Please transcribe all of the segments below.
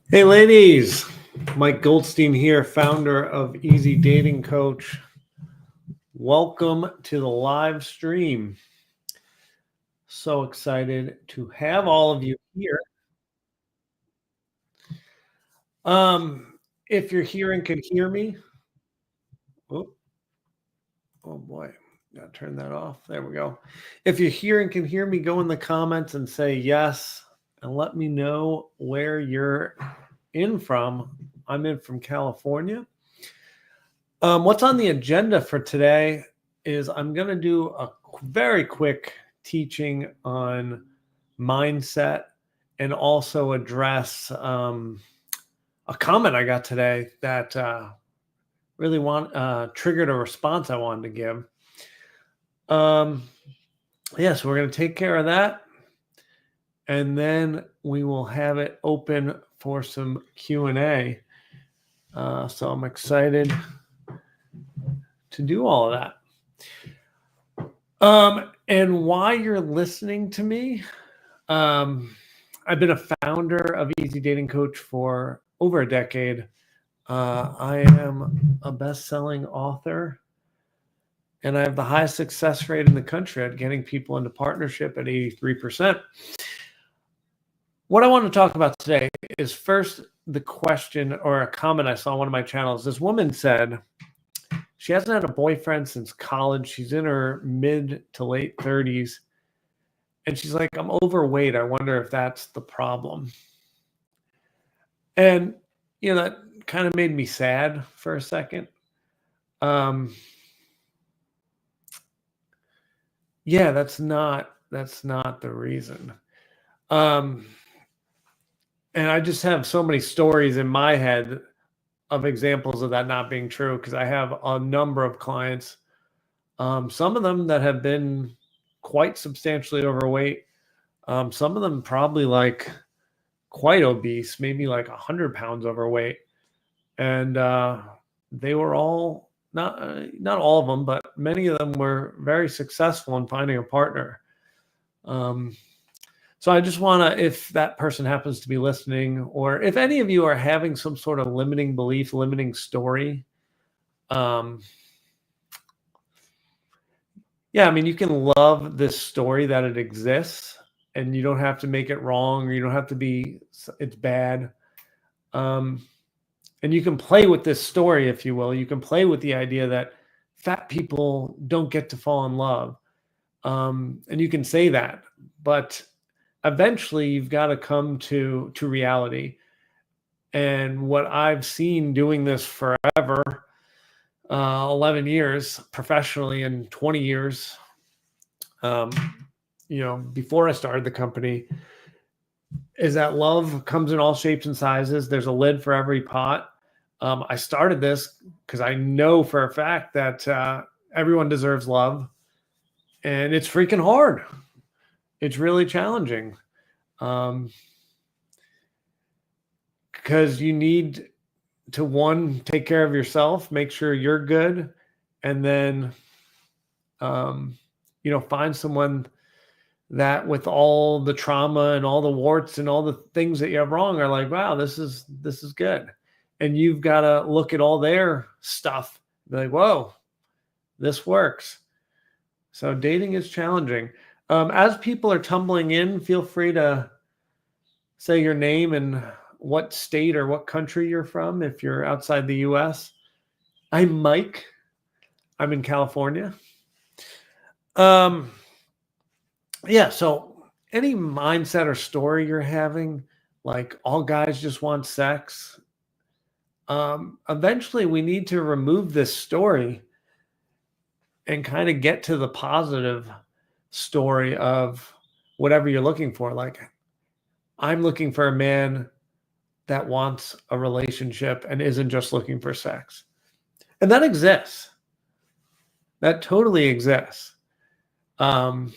Hey, ladies. Mike Goldstein here, founder of Easy Dating Coach. Welcome to the live stream. So excited to have all of you here. If you're here and can hear me, oh boy, gotta turn that off. There we go. If you're here and can hear me, go in the comments and say yes, and let me know where you're in from. I'm in from California. What's on the agenda for today is I'm going to do a very quick teaching on mindset and also address a comment I got today that really triggered a response I wanted to give. So we're going to take care of that, and then we will have it open for some Q&A. So I'm excited to do all of that. And why you're listening to me, I've been a founder of Easy Dating Coach for over a decade. I am a best-selling author, and I have the highest success rate in the country at getting people into partnership at 83%. What I want to talk about today is first the question or a comment I saw on one of my channels. This woman said she hasn't had a boyfriend since college. She's in her mid to late 30s. And she's like, I'm overweight. I wonder if that's the problem. And, that kind of made me sad for a second. Yeah, that's not the reason. And I just have so many stories in my head of examples of that not being true, because I have a number of clients, some of them that have been quite substantially overweight. Some of them probably like quite obese, maybe like 100 pounds overweight. And they were all, not all of them, but many of them were very successful in finding a partner. So I just want to, if that person happens to be listening, or if any of you are having some sort of limiting belief, limiting story, you can love this story that it exists, and you don't have to make it wrong, or you don't have to be, it's bad. And you can play with this story, if you will. You can play with the idea that fat people don't get to fall in love. And you can say that, but eventually you've got to come to reality. And what I've seen doing this forever, 11 years professionally and 20 years, before I started the company, is that love comes in all shapes and sizes. There's a lid for every pot. I started this because I know for a fact that everyone deserves love, and it's freaking hard. It's really challenging, because you need to, one, take care of yourself, make sure you're good, and then, find someone that, with all the trauma and all the warts and all the things that you have wrong, are like, wow, this is good. And you've got to look at all their stuff, be like, whoa, this works. So dating is challenging. As people are tumbling in, feel free to say your name and what state or what country you're from if you're outside the US. I'm Mike. I'm in California. So any mindset or story you're having, like all guys just want sex, eventually we need to remove this story and kind of get to the positive story of whatever you're looking for. Like, I'm looking for a man that wants a relationship and isn't just looking for sex. And that exists. That totally exists. There's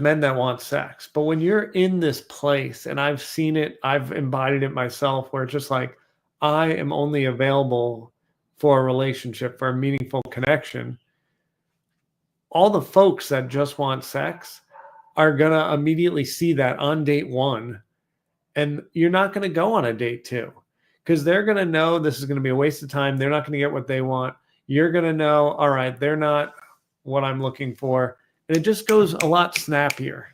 men that want sex, but when you're in this place, and I've seen it, I've embodied it myself, where it's just like, I am only available for a relationship, for a meaningful connection. All the folks that just want sex are going to immediately see that on date one And you're not going to go on a date too, because they're going to know this is going to be a waste of time. They're not going to get what they want. You're going to know, all right, they're not what I'm looking for. And it just goes a lot snappier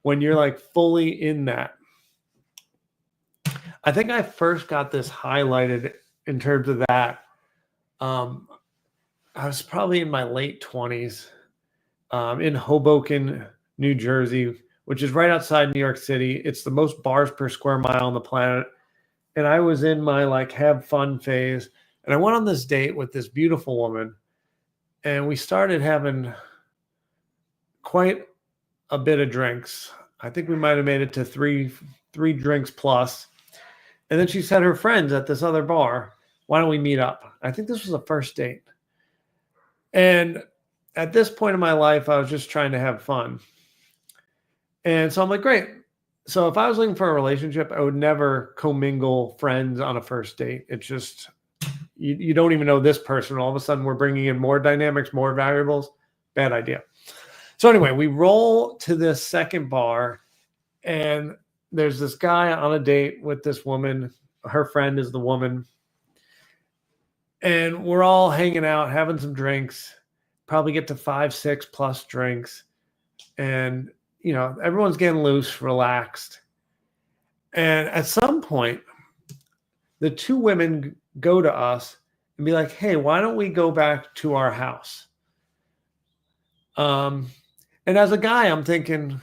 when you're like fully in that. I think I first got this highlighted in terms of that. I was probably in my late 20s in Hoboken, New Jersey, which is right outside New York City. It's the most bars per square mile on the planet. And I was in my like have fun phase. And I went on this date with this beautiful woman. And we started having quite a bit of drinks. I think we might have made it to three drinks plus. And then she said her friends at this other bar, why don't we meet up? I think this was the first date. And at this point in my life, I was just trying to have fun. And so I'm like, great. So if I was looking for a relationship, I would never commingle friends on a first date. It's just, you don't even know this person. All of a sudden, we're bringing in more dynamics, more variables. Bad idea. So anyway, we roll to this second bar, and there's this guy on a date with this woman. Her friend is the woman. And we're all hanging out, having some drinks, probably get to 5, 6 plus drinks. And, you know, everyone's getting loose, relaxed. And at some point, the two women go to us and be like, hey, why don't we go back to our house? And as a guy, I'm thinking,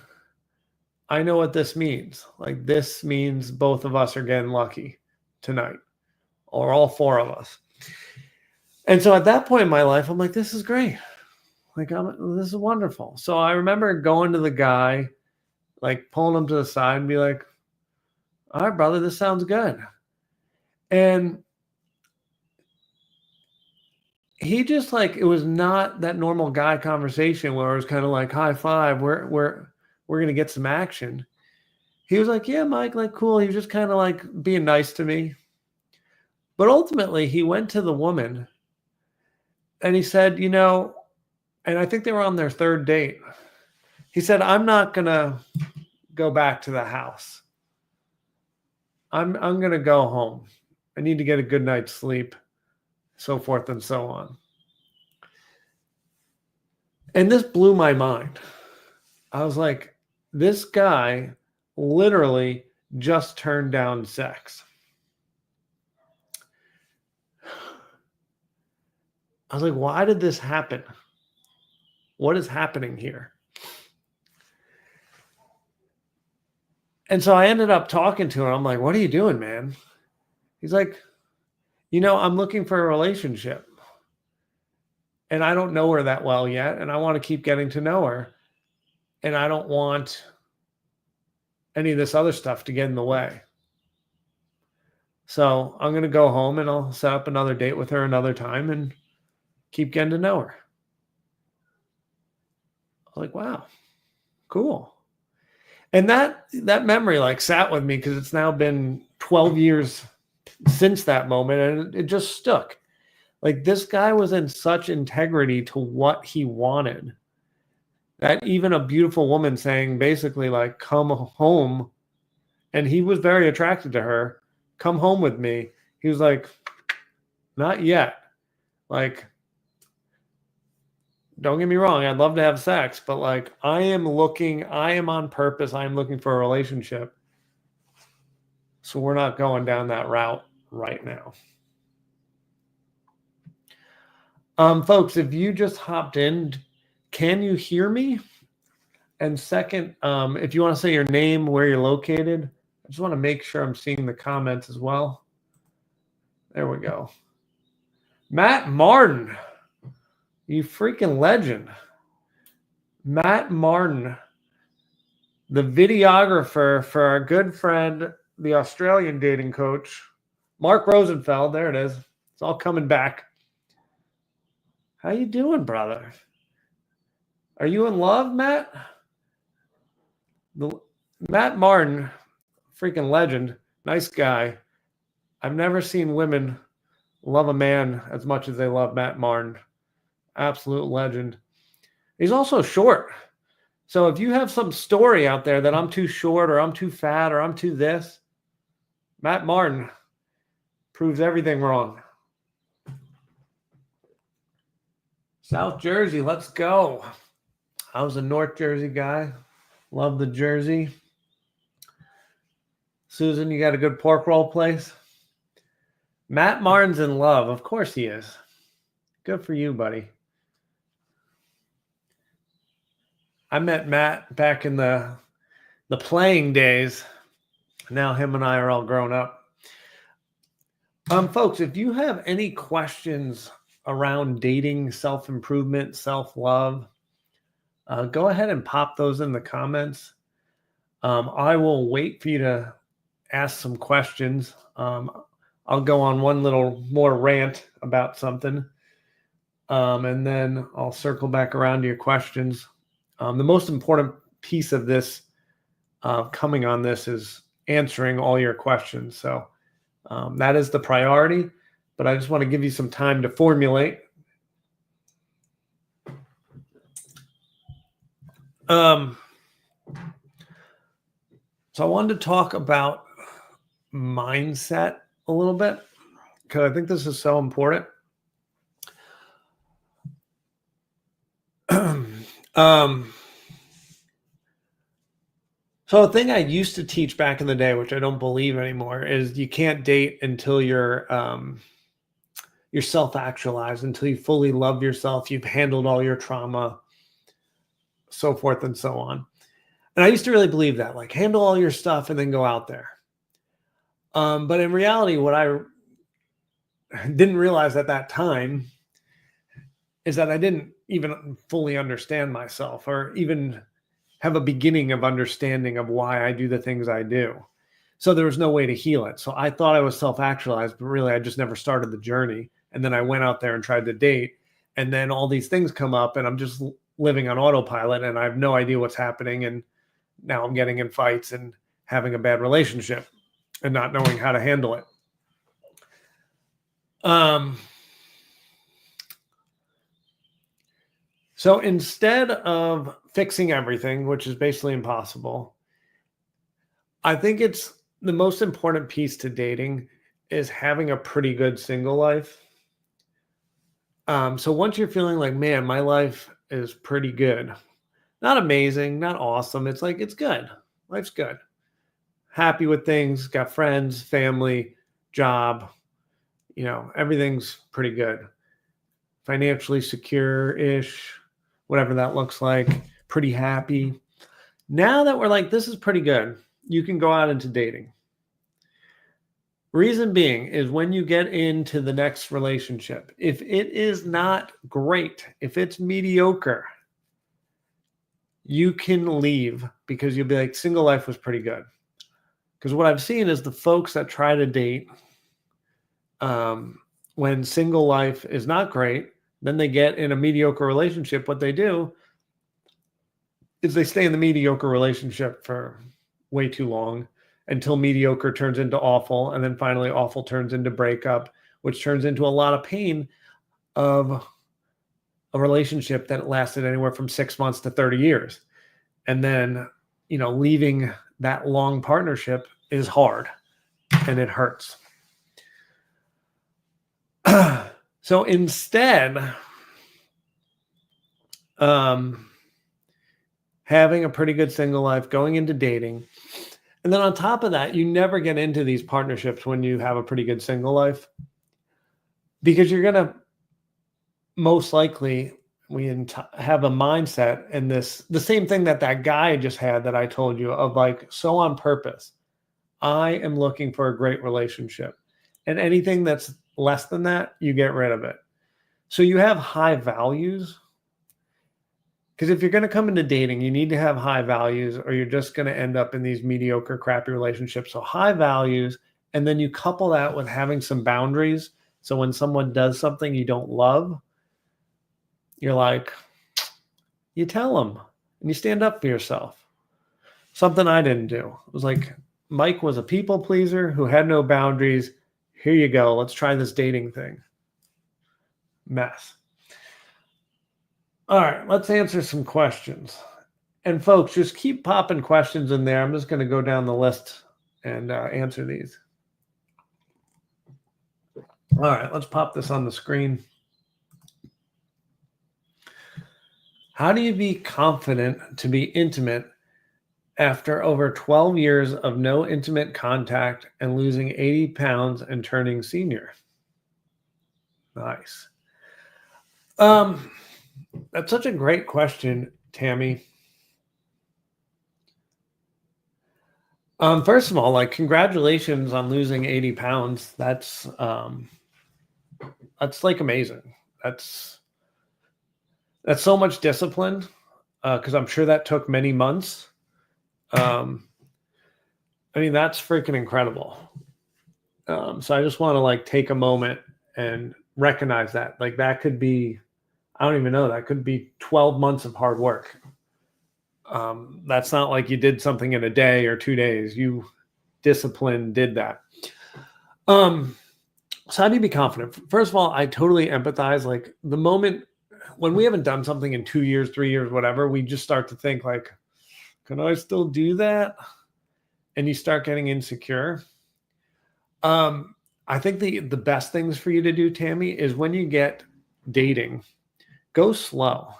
I know what this means. Like, this means both of us are getting lucky tonight, or all 4 of us. And so at that point in my life, I'm like, this is great. Like, this is wonderful. So I remember going to the guy, like pulling him to the side and be like, all right, brother, this sounds good. And he just like, it was not that normal guy conversation where it was kind of like, high five, we're going to get some action. He was like, yeah, Mike, like, cool. He was just kind of like being nice to me. But ultimately, he went to the woman and he said, you know, and I think they were on their 3rd date. He said, I'm not going to go back to the house. I'm going to go home. I need to get a good night's sleep, so forth and so on. And this blew my mind. I was like, this guy literally just turned down sex. I was like, why did this happen? What is happening here? And so I ended up talking to him. I'm like, what are you doing, man? He's like, you know, I'm looking for a relationship. And I don't know her that well yet. And I want to keep getting to know her. And I don't want any of this other stuff to get in the way. So I'm going to go home and I'll set up another date with her another time and keep getting to know her. I was like, wow, cool. And that memory like sat with me because it's now been 12 years since that moment, and it just stuck. Like, this guy was in such integrity to what he wanted that even a beautiful woman saying basically like, come home, and he was very attracted to her, come home with me. He was like, not yet. Like, don't get me wrong, I'd love to have sex, but like, I am on purpose. I am looking for a relationship. So we're not going down that route right now. Folks, if you just hopped in, can you hear me? And second, if you want to say your name, where you're located, I just want to make sure I'm seeing the comments as well. There we go. Matt Martin. You freaking legend. Matt Martin, the videographer for our good friend, the Australian dating coach, Mark Rosenfeld. There it is. It's all coming back. How you doing, brother? Are you in love, Matt? Matt Martin, freaking legend. Nice guy. I've never seen women love a man as much as they love Matt Martin. Absolute legend. He's also short. So if you have some story out there that I'm too short or I'm too fat or I'm too this, Matt Martin proves everything wrong. South Jersey, let's go. I was a North Jersey guy. Love the Jersey. Susan, you got a good pork roll place? Matt Martin's in love. Of course he is. Good for you, buddy. I met Matt back in the playing days. Now him and I are all grown up. Folks, if you have any questions around dating, self-improvement, self-love, go ahead and pop those in the comments. I will wait for you to ask some questions. I'll go on one little more rant about something, and then I'll circle back around to your questions. The most important piece of this coming on this is answering all your questions. So that is the priority, but I just want to give you some time to formulate. So I wanted to talk about mindset a little bit because I think this is so important. So a thing I used to teach back in the day, which I don't believe anymore, is you can't date until you're self-actualized, until you fully love yourself, you've handled all your trauma, so forth and so on. And I used to really believe that, like, handle all your stuff and then go out there. But in reality, what I didn't realize at that time is that I didn't even fully understand myself or even have a beginning of understanding of why I do the things I do. So there was no way to heal it. So I thought I was self-actualized, but really I just never started the journey. And then I went out there and tried to date. And then all these things come up and I'm just living on autopilot and I have no idea what's happening. And now I'm getting in fights and having a bad relationship and not knowing how to handle it. So instead of fixing everything, which is basically impossible, I think it's the most important piece to dating is having a pretty good single life. So once you're feeling like, man, my life is pretty good, not amazing, not awesome. It's like, it's good. Life's good. Happy with things, got friends, family, job, everything's pretty good. Financially secure-ish, whatever that looks like, pretty happy. Now that we're like, this is pretty good, you can go out into dating. Reason being is when you get into the next relationship, if it is not great, if it's mediocre, you can leave because you'll be like, single life was pretty good. Because what I've seen is the folks that try to date, when single life is not great, then they get in a mediocre relationship. What they do is they stay in the mediocre relationship for way too long until mediocre turns into awful. And then finally awful turns into breakup, which turns into a lot of pain of a relationship that lasted anywhere from 6 months to 30 years. And then, leaving that long partnership is hard and it hurts. So instead, having a pretty good single life, going into dating, and then on top of that, you never get into these partnerships when you have a pretty good single life because you're going to most likely have a mindset and the same thing that guy just had that I told you of, like, so on purpose, I am looking for a great relationship, and anything that's less than that, you get rid of it. So you have high values, because if you're going to come into dating, you need to have high values or you're just going to end up in these mediocre, crappy relationships. So high values, and then you couple that with having some boundaries. So when someone does something you don't love, you're like, you tell them and you stand up for yourself. Something I didn't do. It was like, Mike was a people pleaser who had no boundaries. Here you go. Let's try this dating thing. Mess. All right, let's answer some questions. And folks, just keep popping questions in there. I'm just going to go down the list and answer these. All right, let's pop this on the screen. How do you be confident to be intimate after over 12 years of no intimate contact and losing 80 pounds and turning senior? Nice. That's such a great question, Tammy. First of all, like, congratulations on losing 80 pounds. That's like amazing. That's so much discipline, because I'm sure that took many months. I mean, that's freaking incredible. So I just want to like take a moment and recognize that. Like, that could be, I don't even know, that could be 12 months of hard work. That's not like you did something in a day or 2 days. You discipline did that. So how do you be confident? First of all, I totally empathize. Like, the moment when we haven't done something in 2 years, 3 years, whatever, we just start to think like, can I still do that? And you start getting insecure. I think the best things for you to do, Tammy, is when you get dating, go slow.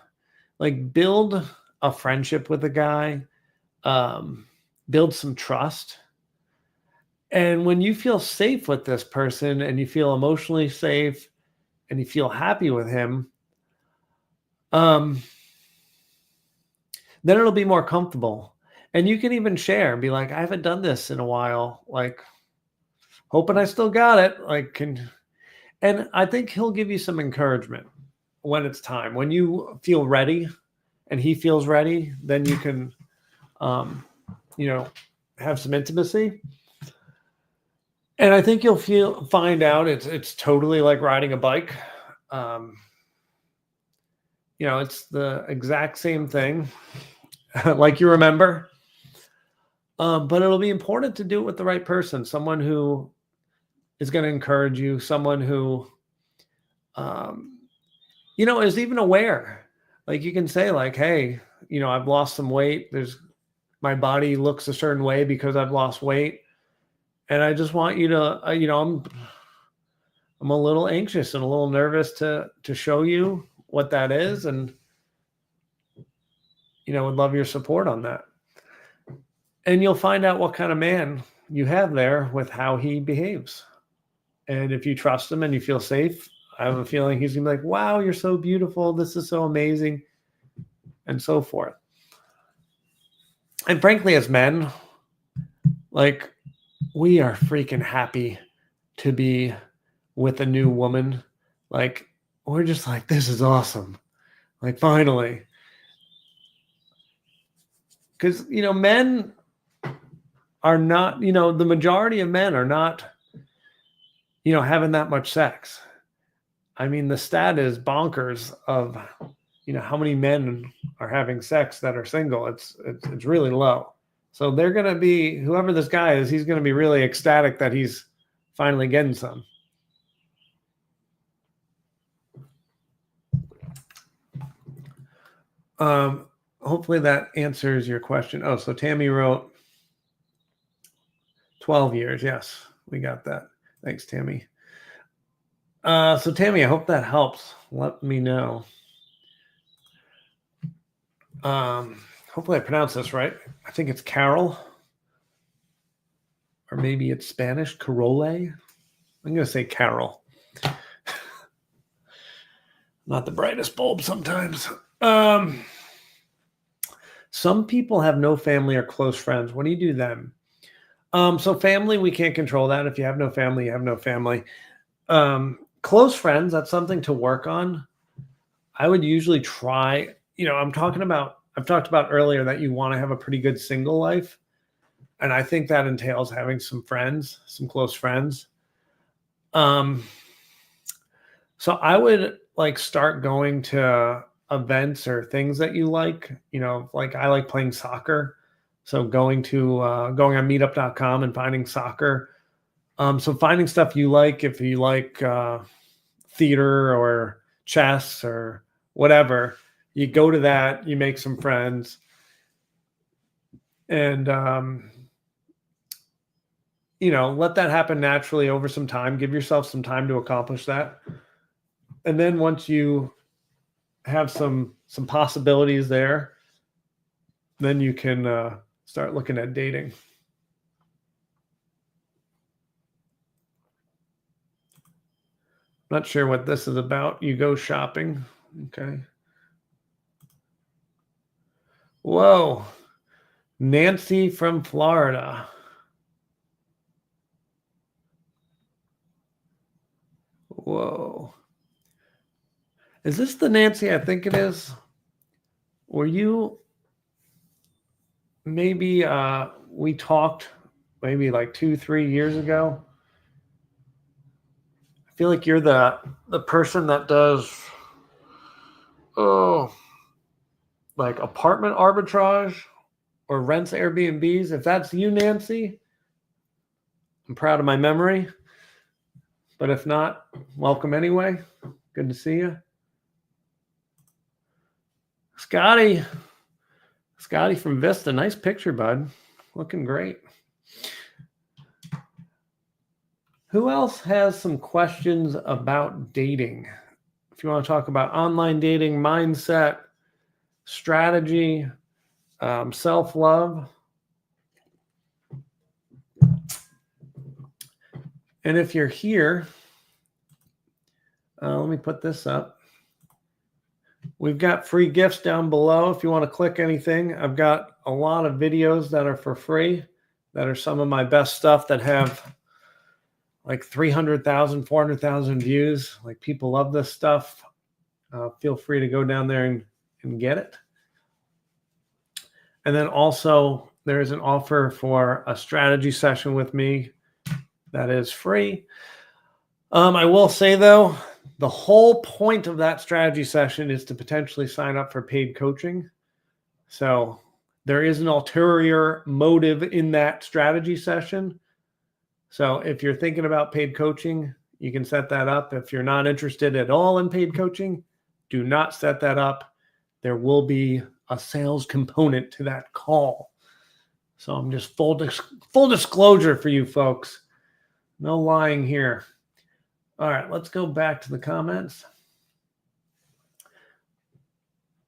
Like, build a friendship with a guy, build some trust. And when you feel safe with this person and you feel emotionally safe and you feel happy with him, then it'll be more comfortable. And you can even share and be like, I haven't done this in a while. Like, hoping I still got it. Like, and I think he'll give you some encouragement when it's time. When you feel ready and he feels ready, then you can, have some intimacy. And I think you'll find out it's totally like riding a bike. It's the exact same thing, like you remember. But it'll be important to do it with the right person, someone who is going to encourage you, someone who, is even aware. Like, you can say like, hey, I've lost some weight. My body looks a certain way because I've lost weight. And I just want you to, I'm a little anxious and a little nervous to show you what that is. And, would love your support on that. And you'll find out what kind of man you have there with how he behaves. And if you trust him and you feel safe, I have a feeling he's going to be like, wow, you're so beautiful. This is so amazing. And so forth. And frankly, as men, like, we are freaking happy to be with a new woman. Like, we're just like, this is awesome. Like, finally. Because, men are not, the majority of men are not, having that much sex. I mean, the stat is bonkers of, how many men are having sex that are single. It's really low. So they're going to be, whoever this guy is, he's going to be really ecstatic that he's finally getting some. Hopefully that answers your question. Oh, so Tammy wrote 12 years. Yes, we got that. Thanks, Tammy. So Tammy, I hope that helps. Let me know. Hopefully I pronounced this right. I think it's Carol. Or maybe it's Spanish, Carole. I'm going to say Carol. Not the brightest bulb sometimes. Some people have no family or close friends. What do you do then? So family, we can't control that. If you have no family, you have no family. Close friends, that's something to work on. I would usually try, I've talked about earlier that you want to have a pretty good single life. And I think that entails having some friends, some close friends. So I would like start going to events or things that you like, like I like playing soccer. So going on meetup.com and finding soccer. So finding stuff you like, if you like theater or chess or whatever, you go to that, you make some friends. And, let that happen naturally over some time. Give yourself some time to accomplish that. And then once you have some possibilities there, then you can start looking at dating. Not sure what this is about. You go shopping. Okay. Whoa. Nancy from Florida. Whoa. Is this the Nancy I think it is? Were you maybe we talked maybe like 2-3 years ago? I feel like you're the person that does like apartment arbitrage or rents Airbnbs. If that's you, Nancy, I'm proud of my memory. But if not, welcome anyway. Good to see you. Scotty from Vista. Nice picture, bud. Looking great. Who else has some questions about dating? If you want to talk about online dating, mindset, strategy, self-love. And if you're here, let me put this up. We've got free gifts down below. If you want to click anything, I've got a lot of videos that are for free, that are some of my best stuff that have like 300,000, 400,000 views. Like, people love this stuff. Feel free to go down there and get it. And then also there is an offer for a strategy session with me that is free. I will say though, the whole point of that strategy session is to potentially sign up for paid coaching. So there is an ulterior motive in that strategy session. So if you're thinking about paid coaching, you can set that up. If you're not interested at all in paid coaching, do not set that up. There will be a sales component to that call. So I'm just full disclosure for you folks. No lying here. All right, let's go back to the comments.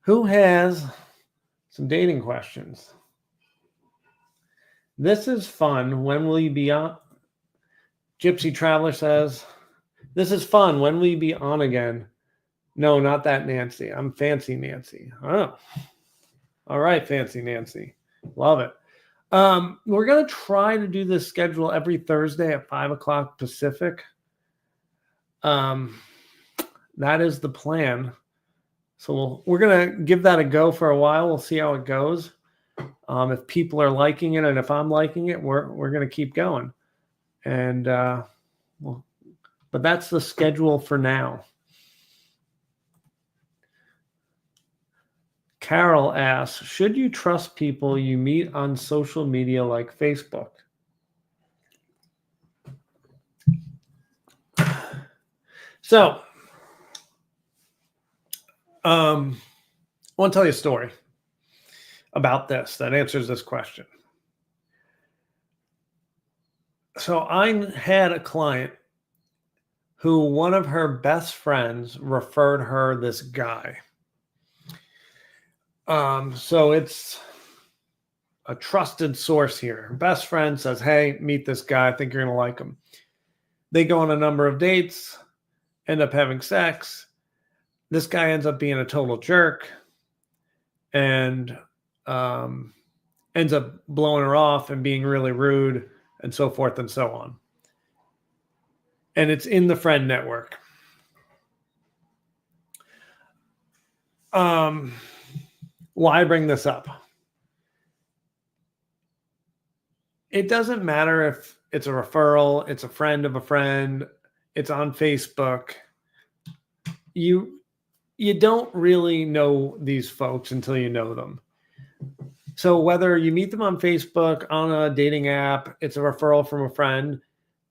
Who has some dating questions? This is fun. When will you be on? Gypsy Traveler says, this is fun. When will you be on again? No, not that Nancy. I'm Fancy Nancy. Oh, all right, Fancy Nancy. Love it. We're going to try to do this schedule every Thursday at 5 o'clock Pacific. That is the plan. So we're going to give that a go for a while. We'll see how it goes. If people are liking it and if I'm liking it, we're going to keep going. And but that's the schedule for now. Carol asks, should you trust people you meet on social media like Facebook? So, I want to tell you a story about this that answers this question. So I had a client who one of her best friends referred her this guy. So it's a trusted source here. Her best friend says, hey, meet this guy. I think you're going to like him. They go on a number of dates, end up having sex. This guy ends up being a total jerk and ends up blowing her off and being really rude and so forth and so on. And it's in the friend network. Why bring this up? It doesn't matter if it's a referral, it's a friend of a friend, it's on Facebook. You don't really know these folks until you know them. So whether you meet them on Facebook, on a dating app, it's a referral from a friend,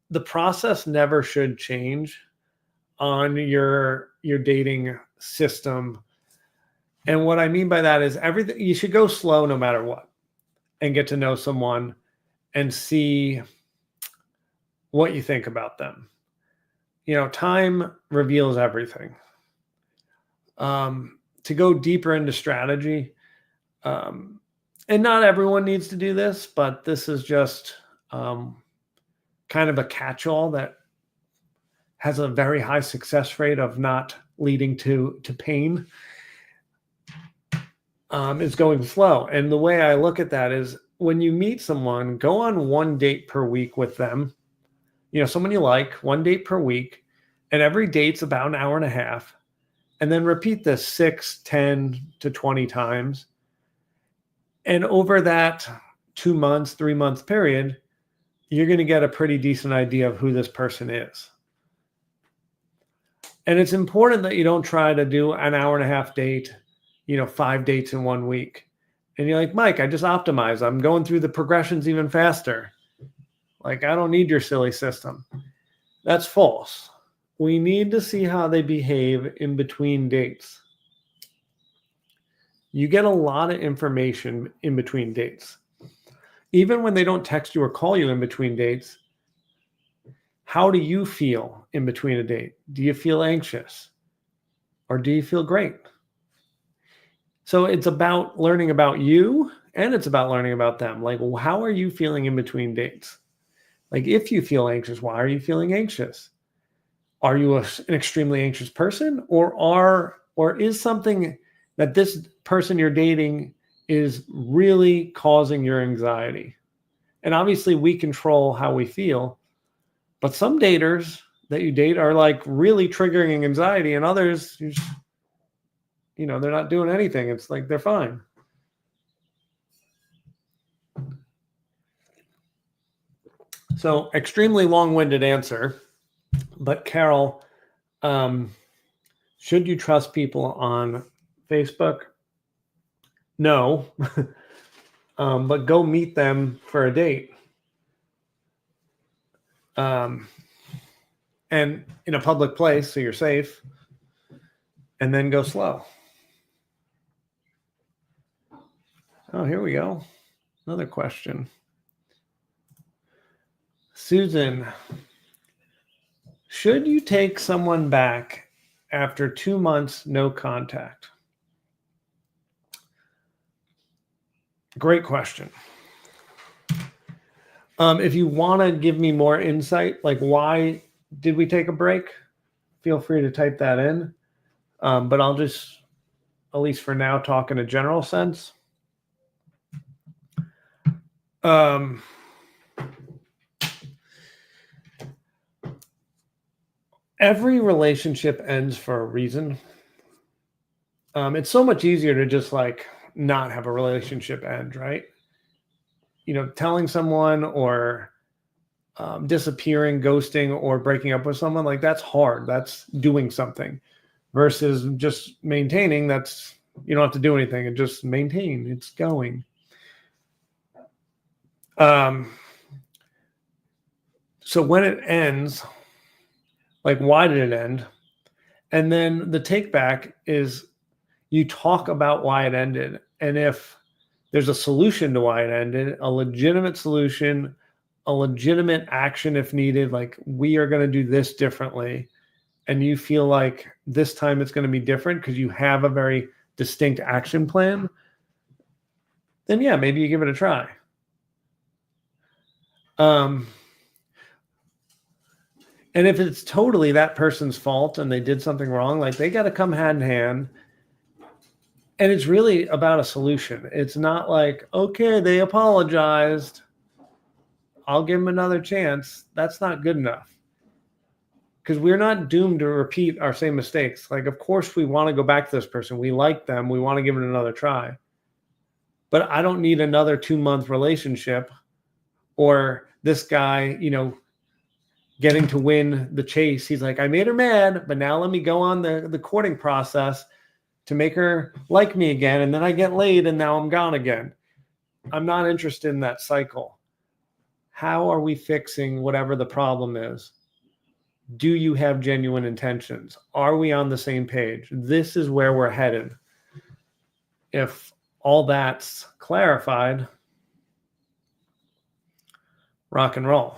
the process never should change on your dating system. And what I mean by that is everything, you should go slow no matter what. and get to know someone and see what you think about them. Time reveals everything. To go deeper into strategy, and not everyone needs to do this, but this is just kind of a catch-all that has a very high success rate of not leading to pain, is going slow. And the way I look at that is when you meet someone, go on one date per week with them. Someone you like, one date per week, and every date's about an hour and a half. And then repeat this 6, 10 to 20 times. And over that 2 months, 3 month period, you're going to get a pretty decent idea of who this person is. And it's important that you don't try to do an hour and a half date, 5 dates in 1 week. And you're like, Mike, I just optimized. I'm going through the progressions even faster. Like, I don't need your silly system. That's false. We need to see how they behave in between dates. You get a lot of information in between dates. Even when they don't text you or call you in between dates, how do you feel in between a date? Do you feel anxious? Or do you feel great? So it's about learning about you, and it's about learning about them. Like, how are you feeling in between dates? Like, if you feel anxious, why are you feeling anxious? Are you an extremely anxious person, or is something that this person you're dating is really causing your anxiety? And obviously we control how we feel, but some daters that you date are like really triggering anxiety, and others, they're not doing anything. It's like they're fine. So extremely long-winded answer. But Carol, should you trust people on Facebook? No, but go meet them for a date, and in a public place so you're safe, and then go slow. Oh, here we go. Another question. Susan, should you take someone back after 2 months, no contact? Great question. If you want to give me more insight, like why did we take a break, feel free to type that in. But I'll just, at least for now, talk in a general sense. Every relationship ends for a reason. It's so much easier to just like not have a relationship end, right? Telling someone or disappearing, ghosting, or breaking up with someone, like that's hard. That's doing something versus just maintaining. That's, you don't have to do anything and just maintain. It's going. So when it ends, like, why did it end? And then the take back is you talk about why it ended. And if there's a solution to why it ended, a legitimate solution, a legitimate action if needed, like we are going to do this differently, and you feel like this time it's going to be different because you have a very distinct action plan, then yeah, maybe you give it a try. And if it's totally that person's fault and they did something wrong, like they got to come hand in hand. And it's really about a solution. It's not like, okay, they apologized, I'll give them another chance. That's not good enough. Because we're not doomed to repeat our same mistakes. Like, of course, we want to go back to this person. We like them. We want to give it another try. But I don't need another 2-month relationship or this guy, getting to win the chase. He's like, I made her mad, but now let me go on the courting process to make her like me again. And then I get laid and now I'm gone again. I'm not interested in that cycle. How are we fixing whatever the problem is? Do you have genuine intentions? Are we on the same page? This is where we're headed. If all that's clarified, rock and roll.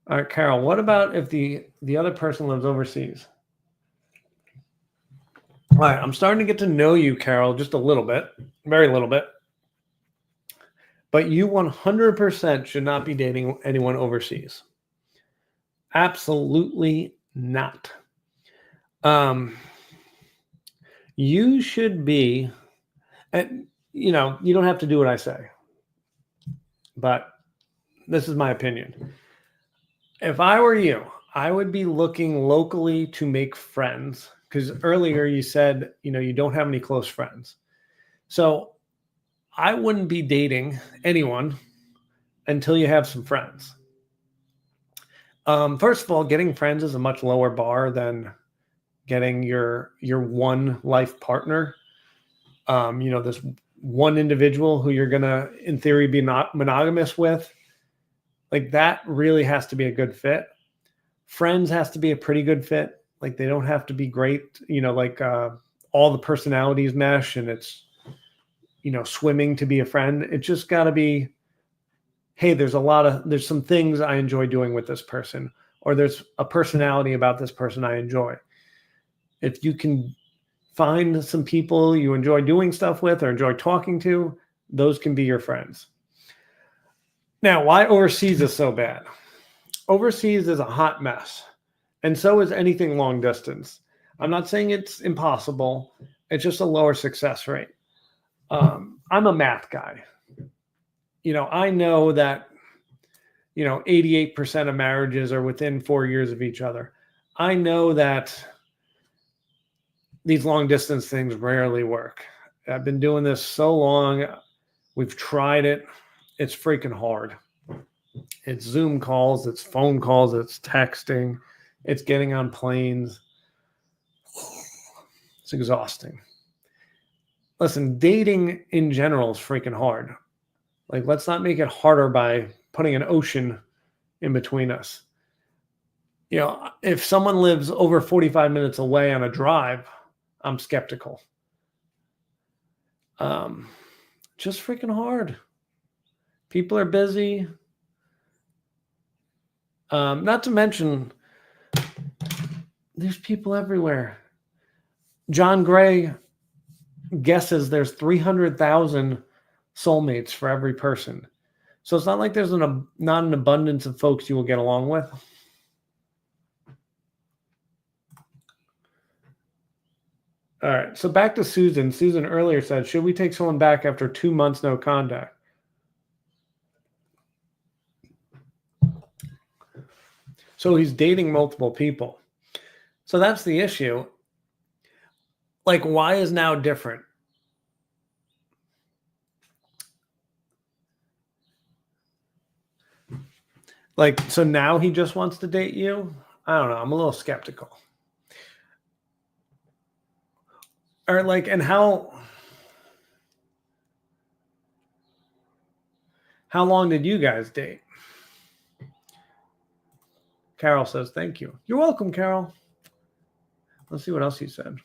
All right, Carol, what about if the other person lives overseas? All right, I'm starting to get to know you, Carol, just a little bit, very little bit. But you 100% should not be dating anyone overseas. Absolutely not. You should be, and you don't have to do what I say, but this is my opinion. If I were you, I would be looking locally to make friends, because earlier you said, you don't have any close friends. So I wouldn't be dating anyone until you have some friends. First of all, getting friends is a much lower bar than getting your one life partner. This one individual who you're gonna, in theory, be not monogamous with. Like, that really has to be a good fit. Friends has to be a pretty good fit. Like, they don't have to be great. All the personalities mesh and it's swimming to be a friend. It just got to be, hey, there's some things I enjoy doing with this person, or there's a personality about this person I enjoy. If you can find some people you enjoy doing stuff with or enjoy talking to, those can be your friends. Now, why overseas is so bad? Overseas is a hot mess, and so is anything long distance. I'm not saying it's impossible. It's just a lower success rate. I'm a math guy. I know that 88% of marriages are within 4 years of each other. I know that these long distance things rarely work. I've been doing this so long. We've tried it. It's freaking hard. It's Zoom calls, it's phone calls, it's texting, it's getting on planes. It's exhausting. Listen, dating in general is freaking hard. Like, let's not make it harder by putting an ocean in between us. If someone lives over 45 minutes away on a drive, I'm skeptical. Just freaking hard. People are busy. Not to mention, there's people everywhere. John Gray guesses there's 300,000 soulmates for every person. So it's not like there's not an abundance of folks you will get along with. All right, so back to Susan. Susan earlier said, should we take someone back after 2 months no contact? So he's dating multiple people. So that's the issue. Like, why is now different? Like, so now he just wants to date you? I don't know. I'm a little skeptical. Or like, and how long did you guys date? Carol says, thank you. You're welcome, Carol. Let's see what else he said.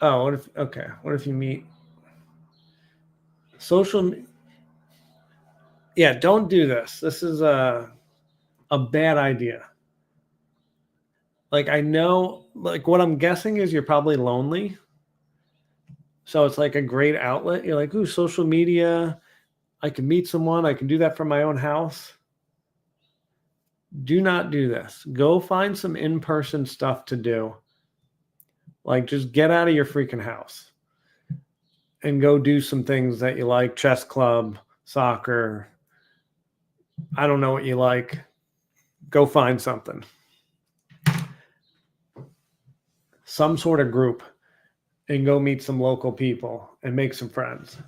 Oh, what if you meet social? Yeah, don't do this. This is a bad idea. Like, I know, like, what I'm guessing is you're probably lonely. So it's like a great outlet. You're like, ooh, social media. I can meet someone. I can do that from my own house. Do not do this. Go find some in-person stuff to do. Like, just get out of your freaking house and go do some things that you like. Chess club, soccer. I don't know what you like. Go find something. Some sort of group, and go meet some local people and make some friends.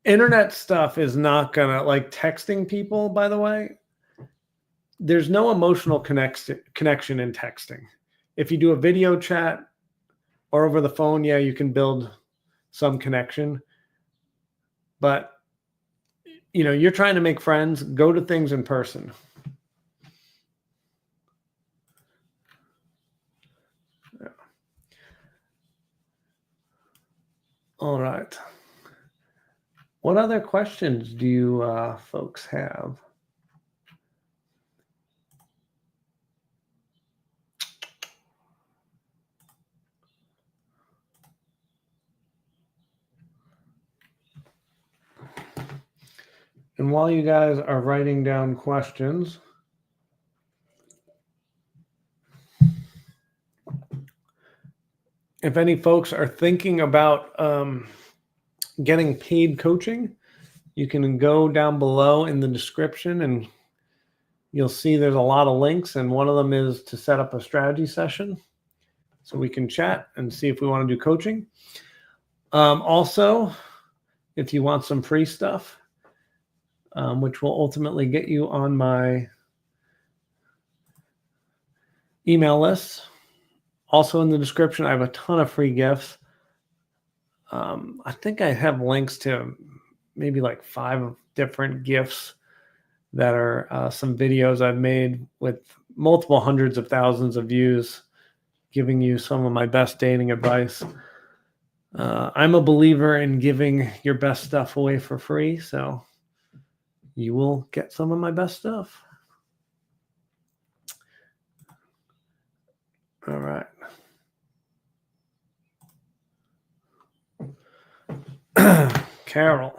Internet stuff is not gonna, like, texting people, by the way, there's no emotional connection in texting. If you do a video chat or over the phone, yeah, you can build some connection. But, you're trying to make friends, go to things in person. All right. What other questions do you folks have? And while you guys are writing down questions, if any folks are thinking about getting paid coaching, you can go down below in the description and you'll see there's a lot of links. And one of them is to set up a strategy session so we can chat and see if we want to do coaching. Also, if you want some free stuff, which will ultimately get you on my email list. Also in the description, I have a ton of free gifts. I think I have links to maybe like 5 different gifts that are some videos I've made with multiple hundreds of thousands of views, giving you some of my best dating advice. I'm a believer in giving your best stuff away for free, so you will get some of my best stuff. All right. Carol.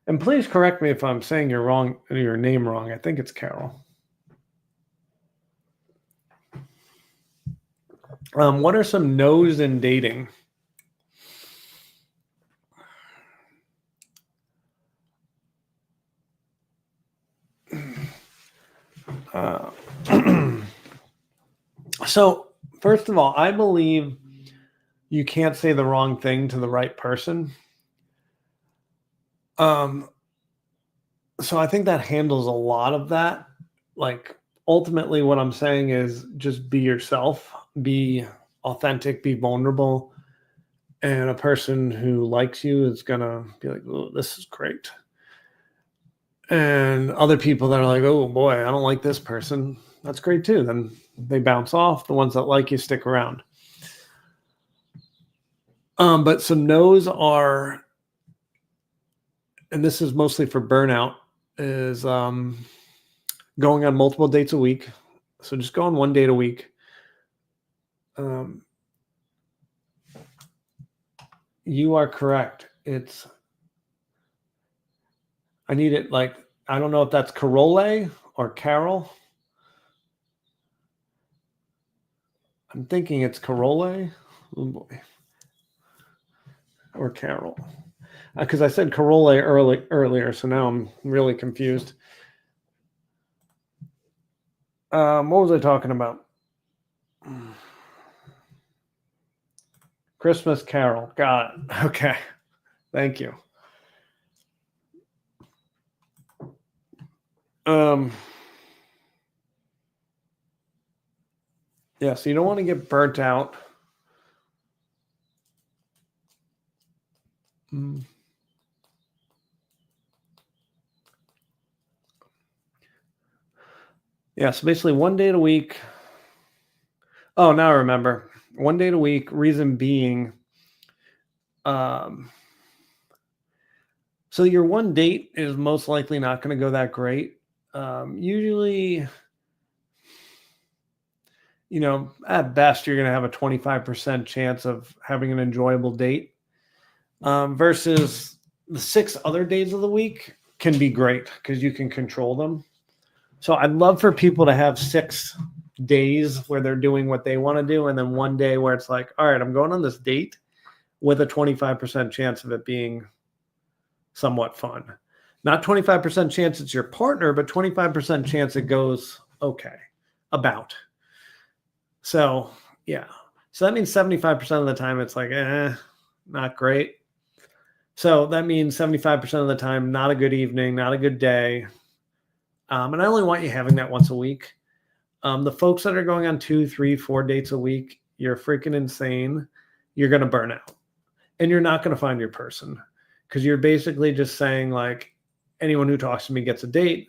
And please correct me if I'm saying your name wrong. I think it's Carol. What are some no's in dating? So, first of all, I believe you can't say the wrong thing to the right person. So I think that handles a lot of that. Like, ultimately, what I'm saying is just be yourself, be authentic, be vulnerable. And a person who likes you is going to be like, oh, this is great. And other people that are like, oh boy, I don't like this person. That's great too. Then they bounce off. The ones that like you stick around. But some no's are, and this is mostly for burnout, is going on multiple dates a week. So just go on one date a week. You are correct. I need it like, I don't know if that's Carole or Carol. I'm thinking it's Carole. Oh boy. Or Carol. Because I said Carole earlier, so now I'm really confused. What was I talking about? Christmas Carol. Got it. Okay. Thank you. Yeah, so you don't want to get burnt out. Yeah, so basically one date a week. Oh, now I remember. One date a week, reason being, so your one date is most likely not going to go that great. Usually, at best, you're going to have a 25% chance of having an enjoyable date versus the 6 other days of the week can be great because you can control them. So I'd love for people to have 6 days where they're doing what they want to do. And then one day where it's like, all right, I'm going on this date with a 25% chance of it being somewhat fun. Not 25% chance it's your partner, but 25% chance it goes okay, about. So, yeah. So that means 75% of the time it's like, not great. So that means 75% of the time, not a good evening, not a good day. And I only want you having that once a week. The folks that are going on 2, 3, 4 dates a week, you're freaking insane. You're going to burn out. And you're not going to find your person because you're basically just saying like, anyone who talks to me gets a date.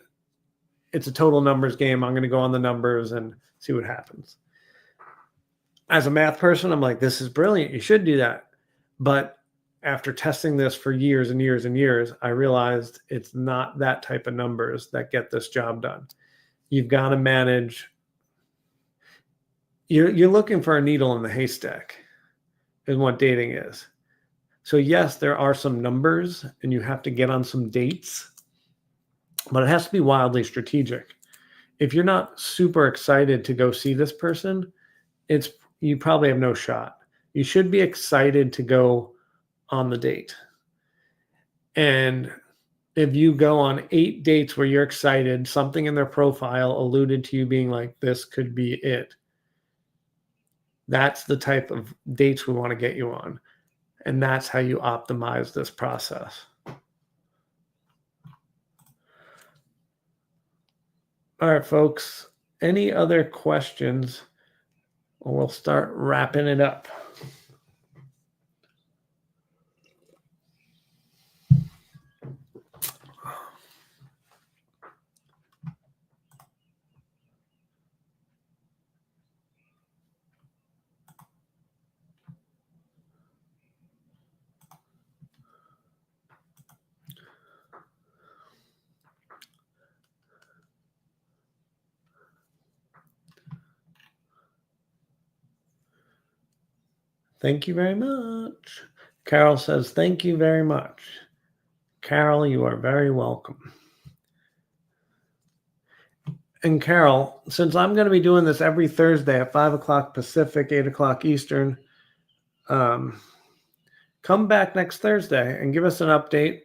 It's a total numbers game. I'm going to go on the numbers and see what happens. As a math person, I'm like, this is brilliant. You should do that. But after testing this for years and years and years, I realized it's not that type of numbers that get this job done. You've got to manage. You're looking for a needle in the haystack is what dating is. So yes, there are some numbers and you have to get on some dates, but it has to be wildly strategic. If you're not super excited to go see this person, you probably have no shot. You should be excited to go on the date. And if you go on 8 dates where you're excited, something in their profile alluded to you being like, this could be it. That's the type of dates we want to get you on. And that's how you optimize this process. All right, folks, any other questions? Or we'll start wrapping it up. Thank you very much. Carol says, thank you very much. Carol, you are very welcome. And Carol, since I'm going to be doing this every Thursday at 5 o'clock Pacific, 8 o'clock Eastern, come back next Thursday and give us an update.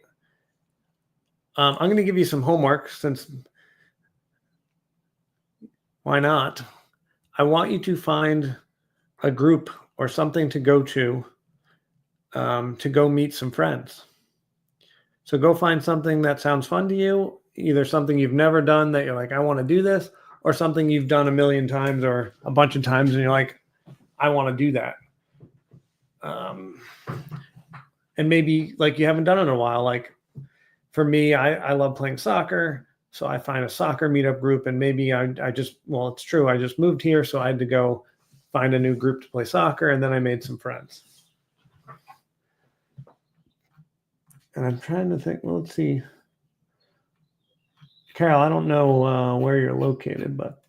I'm going to give you some homework since why not? I want you to find a group or something to go meet some friends. So go find something that sounds fun to you, either something you've never done that you're like, I want to do this, or something you've done a million times or a bunch of times and you're like, I want to do that. And maybe like you haven't done it in a while. Like for me, I love playing soccer. So I find a soccer meetup group and maybe it's true. I just moved here. So I had to go find a new group to play soccer. And then I made some friends. And I'm trying to think, well, let's see. Carol, I don't know where you're located, but.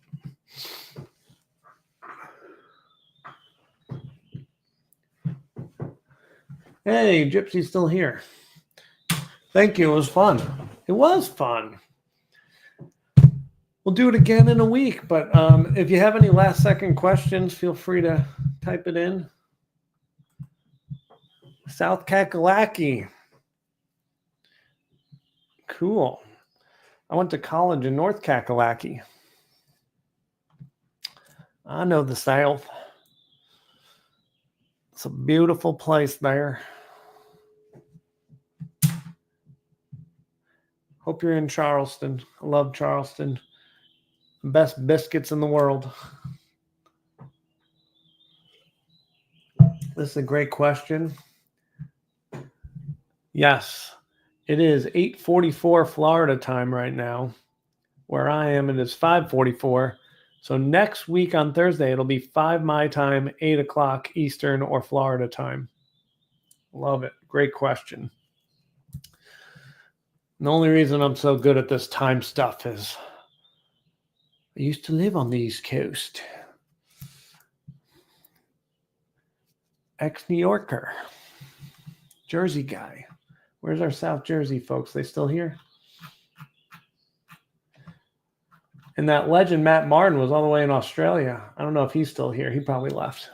Hey, Gypsy's still here. Thank you. It was fun. It was fun. We'll do it again in a week. But if you have any last second questions, feel free to type it in. South Kakalaki. Cool. I went to college in North Kakalaki. I know the South. It's a beautiful place there. Hope you're in Charleston. I love Charleston. Best biscuits in the world. This is a great question. Yes, it is 8:44 Florida time right now. Where I am, it is 5:44. So next week on Thursday, it'll be 5 my time, 8 o'clock Eastern or Florida time. Love it. Great question. The only reason I'm so good at this time stuff is I used to live on the East Coast. Ex-New Yorker. Jersey guy. Where's our South Jersey folks? They still here? And that legend, Matt Martin, was all the way in Australia. I don't know if he's still here. He probably left.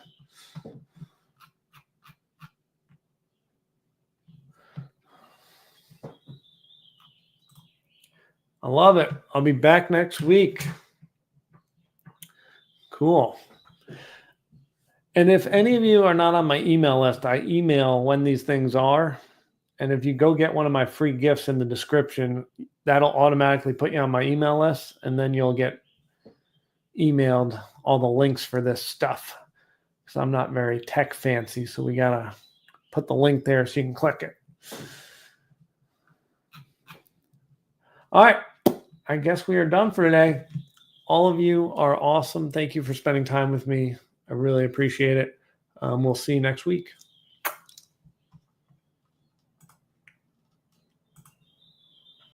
I love it. I'll be back next week. Cool. And if any of you are not on my email list, I email when these things are. And if you go get one of my free gifts in the description, that'll automatically put you on my email list. And then you'll get emailed all the links for this stuff. Because I'm not very tech fancy. So we got to put the link there so you can click it. All right. I guess we are done for today. All of you are awesome. Thank you for spending time with me. I really appreciate it. We'll see you next week.